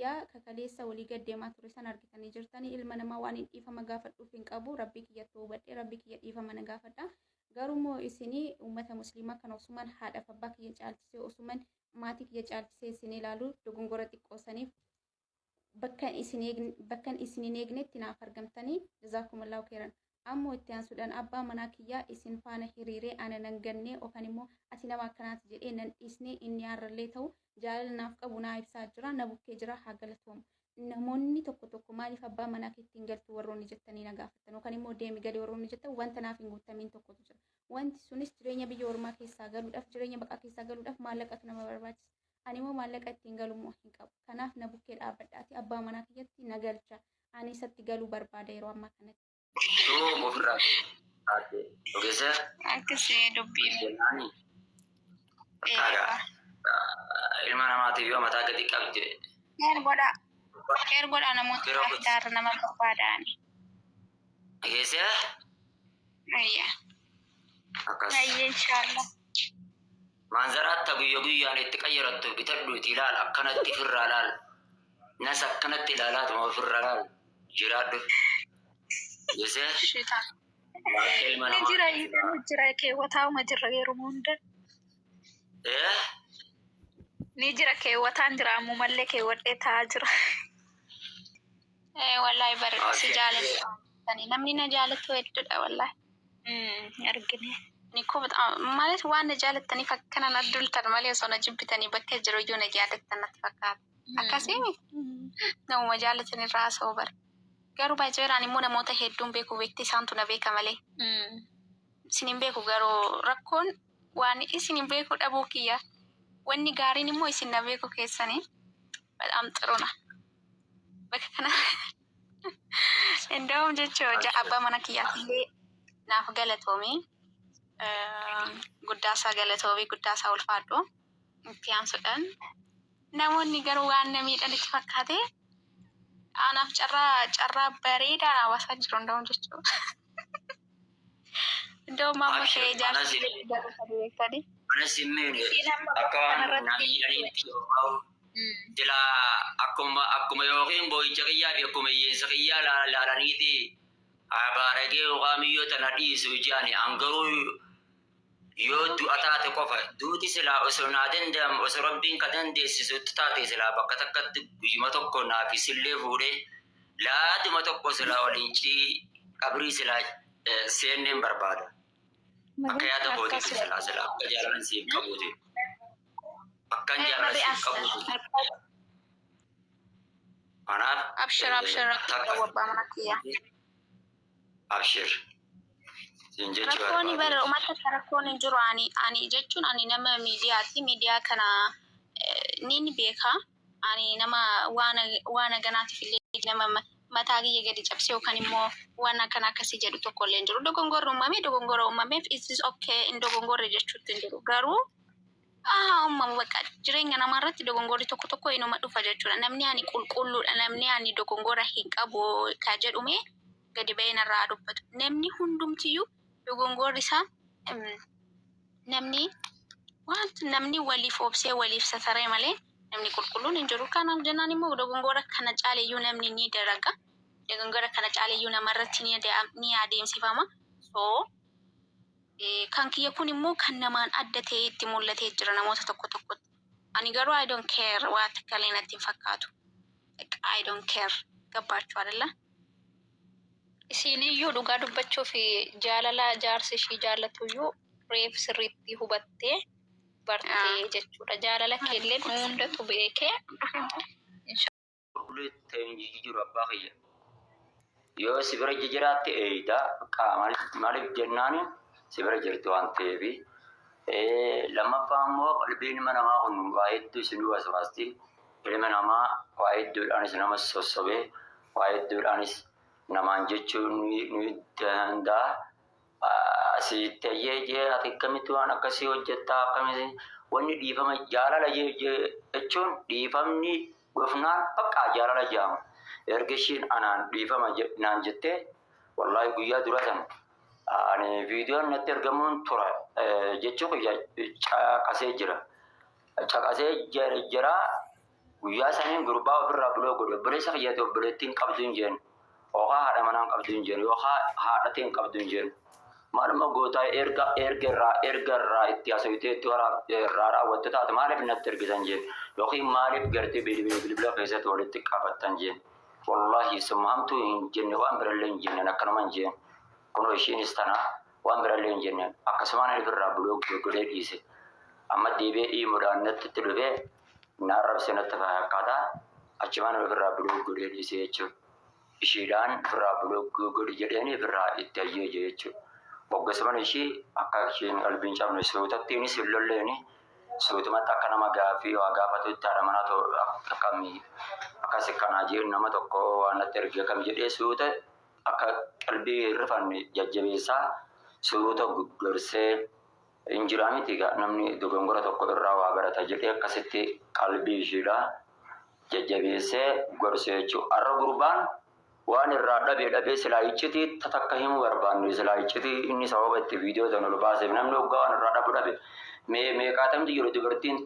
kiyyaa kakaleessa walii gaddeemaa ture san argitanii jirtanii ilma namaa waan hin dhiifama gaafadhuuf hin qabu rabbi kiyya toobadhe rabbi kiyya dhiifama na gaafadha garuu moo isinii uummata musliimaa kan osuman haadhaaf abbaa kiyya caalchisee osuman maatii kiyya caalchisee isinii ilaalu dogongora xiqqoosaniif bakkan isin eegnetti naaf argamtanii jazaakumullahu khairan ammoo itti aansuudhaan abbaa manaa kiyyaa isin faana hiriiree ana nan gannee yookaan immoo ati nama akkanaati jedhee nan dhiisnee inni harrallee ta'u jaalala naaf qabu naa ibsaa jira na bukkee jira haa galatoomu namoonni tokko maaliif abbaa manaa keettiin galtu warroonni jettanii na gaafattan yookaan immoo deemi galee warroonni jettan wanta naaf hin guutamiin tokkotu jira wanti sunis jireenya biyya ormaa keessaa galuudhaaf jireenya baqaa keessaa galuudhaaf maallaqatu nama barbaachisa ani immoo maallaqa ittiin galummoo hin qabu kanaaf na bukkee dhaabbadhaati abbaa manaa kiyyatti na galcha ani isatti galuu barbaada yeroo ammaa kanatti Tuh ofirraa ate ogeessa akkasii dubbiin fakkaata ilma namaatiif yoo mataa gadi qabde heer godha namoota afdaarra nama barbaadani ogeessa ayya akkas ayya inshallah manzaratta guyyaan itti qayyarattu bitadhu itti ilaal akkanatti firraa laal nas akkanatti ilaalaatu ofirraa laal jiraadhu Yes, shita Nijira ke wata majira yerumunda Nijira ke wata ndira mu malle ke wadde taajira wallahi bar sijale tani namni na jalatu edda wallahi argine ni ko ማለት ዋን ጃለተኒ ፈከና ናዱል ተርማለ ሰው ነጅብተኒ በከጅሮ ዩ ነጃለተና ተፈካት አካሲሚ ነው መጃለተኒ ራሰው በር Garuu baay'ee ani immoo namoota hedduun beeku beekti isaantu na beeka malee. Isinin beeku garuu rakkoon waan isinin beeku dhabuu kiyya. Wanni gaariin immoo isin na beeku keessanii badhaam xiruna. Bakka kana endawum jechuudha abbaa mana kiyyaatillee naaf galatoomii guddaasaa galatoomii guddaasaa ulfaadhu. Itti aansuudhaan namoonni garuu waan namiidhaan itti fakkaate Anaaf carraa bareedaa hawaasa jiru ndawum jechuudha. Iddoo mamma kee jaarsi beektani. Anas immeen akka namni jila akkuma yookiin boo'icha qiyyaa fi akkuma hiyyeessa qiyyaa laalaniiti abaaragee qaamiyyoo tana dhiisu jaani angaruu yoo du'a taate qofa duuti silaa osoo naa danda'amu osoo rabbiin ka dandeessisutti taate silaa bakka takkatti guyyuma tokko naaf isillee fuudhee laaduma tokko silaa waliincii qabrii silaa seenneen barbaada. Akka yaada kootiitti silaa akka jaalalan siif qabuuti. Akkan jaalala siif qabuuti. Kanaaf abshir wabbaa mana kiyyaa. Abshir. Rakkoon bara uummata rakkoon hin jiru ani jechuun ani nama miidiyaa kana ni beeka ani nama waan ganaatiif illee nama mataa kiyya gadi cabsee yookaan immoo waan akkana akkasii jedhu tokko illee hin jiru dogongora uumameef is okay in dogongorre jechuutti hin jiru garuu uumamu bakka jireenya namarratti dogongorri tokko inuma dhufa jechuudha namni ani qulqulluudha namni ani dogongora hin qabu ka jedhume gadi ba'ee narraa dubbatu namni hundumtiyyuu dogongorri isaa namni waliif obsee waliif sataree malee namni qulqulluun hin jiru kanaaf jennaan immoo dogongora kana caaleeyyuu namni ni dalaga dogongora kana caaleeyyuu namarratti ni adeemsifama so kan kiyya kun immoo kan namaan adda ta'ee itti mul'atee jira namoota tokkotti ani garuu I don't care waa takkalee natti hin fakkaatu I don't care gabaachuu adalla Isiniyyuu dhugaa dubbachuu fi jaalala jaarsi ishii jaallatuyyuu reef sirriitti hubattee bartee jechuudha. Jaalala keellee hundatu beekee. Qulqulluutti jiru abbaa kiyya. Yoo si bira jiraatti maaliif jennaan si bira jirtu waan ta'eef lammaffaa immoo qalbiin ilma namaa kun waa hedduu isin waaswaasti ilma namaa waa hedduudhaanis nama sossobee waa hedduudhaanis namaan jechuun ni danda'a asiittee jee ati akkamitti waan akkasii hojjettaa akkamitti wanni dhiifama jaalala jechuun dhiifamni dhufnaan bakka jaalala jedhama erga ishiin anaan dhiifama naan jettee wallaahi guyyaa dura san ani viidiyoon natti ergamuun tura jechuun caqasee jira guyyaa saniin gurbaa ofirraa buloo godhe obboleessa fayyate obboleettiin qabdu hin jeen yookaan haadha manaan qabdu hin jeen yookaan haadhateen qabdu hin jeen maaluma gootaa erga itti haasawitee itti irraa raawwatte taate maaliif natti ergitan jeen yookiin maaliif gartee bilbila keessatti walitti qabattan jeen wallahi summa hamtuu hin jenne waan birallee hin jenne akkanuma hin jeen kunoo ishiinis tana waan birallee hin jenne akkasumaan ofirraa buloo godhee dhiise amma deebi'ee dhiimuudhaan natti itti dhufee naarrabse natti fakkaataa achumaan ofirraa buloo godhee dhiise jechuudha. Ishiidhaan ofirraa buloo godhi jedhanii ofirraa itti ayyeeje jechuudha. Boggasumaan ishii akka isheen qalbiin cabne suutattiinis hin lolleeni suutumatti akka nama gaaffii waa gaafatutti haadha manaa ta'u akkamii akkas kanaa jeen nama tokko waan natti erge kam jedhee suuta akka qalbii hin rifanne jajjabeessaa suuta gorsee hin jiraa miti namni dogongora tokko irraa waa barata jedhee akkasitti qalbii ishiidhaa jajjabeessee gorsee jechuudha. Har'a gurbaan waan irraa dhabee silaa iccitii takka himuu barbaanne silaa iccitii inni sababa itti viidiyoo sana ol baaseef namni waggaa waan irraa dhabe meeqaatamti jiru dubartiin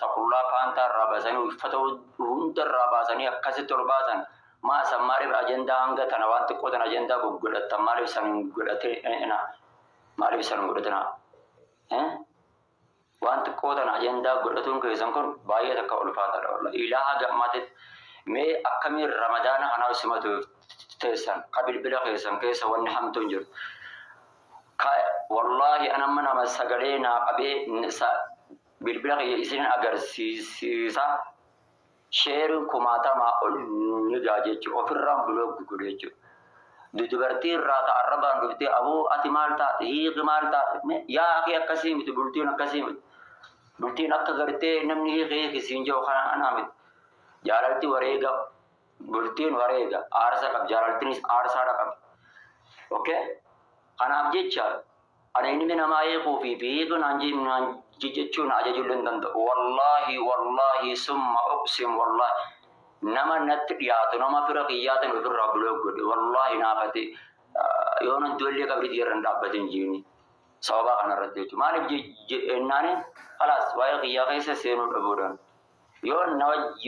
taqullaa paantaa irraa baasanii uffata hunda irraa baasanii akkasitti ol baasan maasan maaliif ajandaa hanga tana waan xiqqoo tana ajandaa godhatan maaliif san godhatana waan xiqqoo tana ajandaa godhatuun keessan kun baay'ee takka ulfaataadha ilaaha gammatetti mee akkamiin ramadaana kanaaf simatuuf teessan ka bilbila keessan keessa wanni hamtuun jiru wallahi anamma nama sagalee naa qabee bilbila kiyya isin agarsiisa sheerin kumaatamaa ol ni gaa jechuudha ofirraan buloo godhe jechuudha. Dubartii irraa ta'arrabaan dhuftee aboo ati maal taate hiiqi maal taate yaa akii akkasii miti bultiin akkasii miti bultiin akka gartee namni hiiqi siin jiru kana anaa miti jaalalti wareega bultiin wareega aarsa qab jaalaltinis aarsaadha qab okay kanaaf jecha ani inni namaa hiiquu fi hiiqu naan jechuun ajajuu hin danda'u wallahi summa uqsim wallahi nama natti dhiyaatu nama fira kiyyaatan ofirraa buloo godhe wallahi naafate yoon ijoollee qabrii irra hin dhaabbatin jiini sababa kanarratti jechuudha maaliif jennaani khalaas waa'ee kiyyaa keessa seenuu dhabuudhaan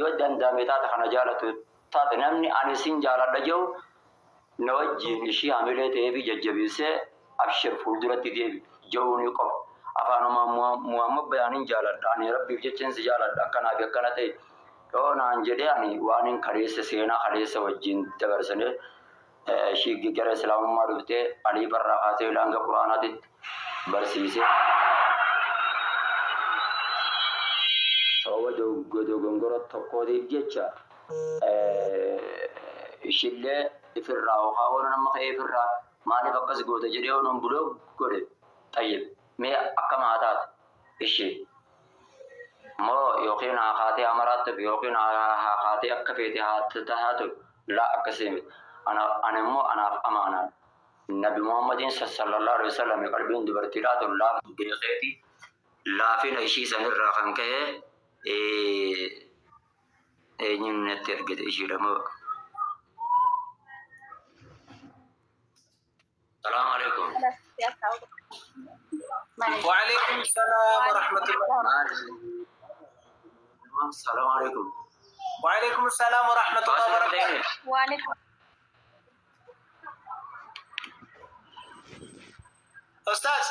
yoo danda'ame taate kana jaalatu taate namni ani sin jaaladha jedhu na wajjin ishii hamilee ta'ee fi jajjabeessee abshir fuulduratti deebi jedhuu ni qofa afaanuma muhammad bayaaniin jaaladha ani rabbiif jechaan si jaaladha akkanaa fi akkana ta'e yoo naan jedhee ani waan hin kaleessa seenaa kaleessa wajjin dabarsanii ishii gara islaamummaa dhuftee alii barraa kaasee hanga quraanaatitti barsiisee sababa dogongora tokkootiif jecha ishillee ifirraa hawwana nama ka'ee ifirraa maaliif akkas goota jedhee onoon buloo godhe xayyib mee akkam haa taate ishee moo yookiin haa kaatee amaraatti yookiin haa kaatee akka feete haa taatu laa akkasii miti ana immoo anaaf amaanaan nabi muhammadin sallallahu alaihi wasallam qalbiin dubartiidhaa tun laafu beekeeti laafina ishii sanirraa kan ka'e eenyuun natti ergite ishiidha moo السلام عليكم. وعليكم السلام ورحمة الله. السلام عليكم. وعليكم السلام ورحمة الله وبركاته. وعليكم. أستاذ